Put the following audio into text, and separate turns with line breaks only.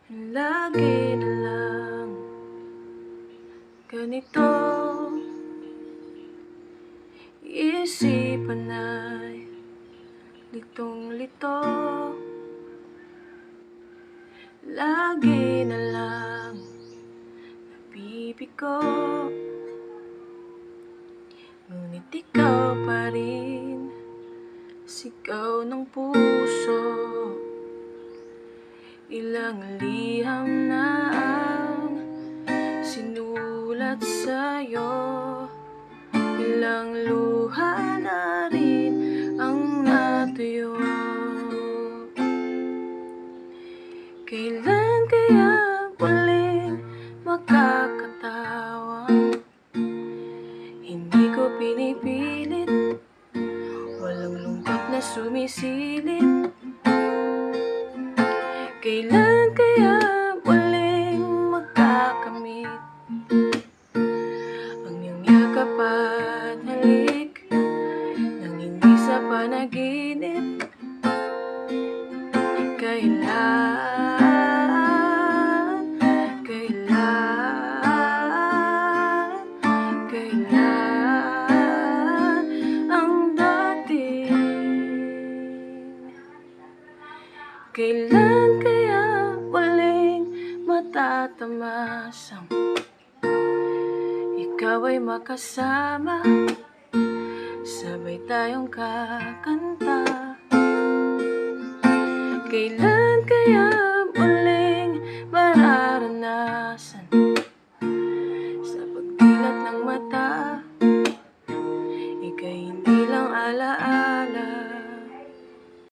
Lagi na lang ganito, isipan ay litong-lito. Lagi na lang nabibigo, ngunit ikaw pa rin, sigaw ng puso. Ilang liham na ang sinulat sa'yo, ilang luha na rin ang natuyo. Kailan kaya muling makakatawang hindi ko pinipilit, walang lungkot na sumisilip? Kailan kaya muling magkakamit ang iyong yakap at halik nang hindi sa panaginip? Kailan ang dating? Kailan kaya muling matatamasang ikaw ay makasama, sabay tayong kakanta? Kailan kaya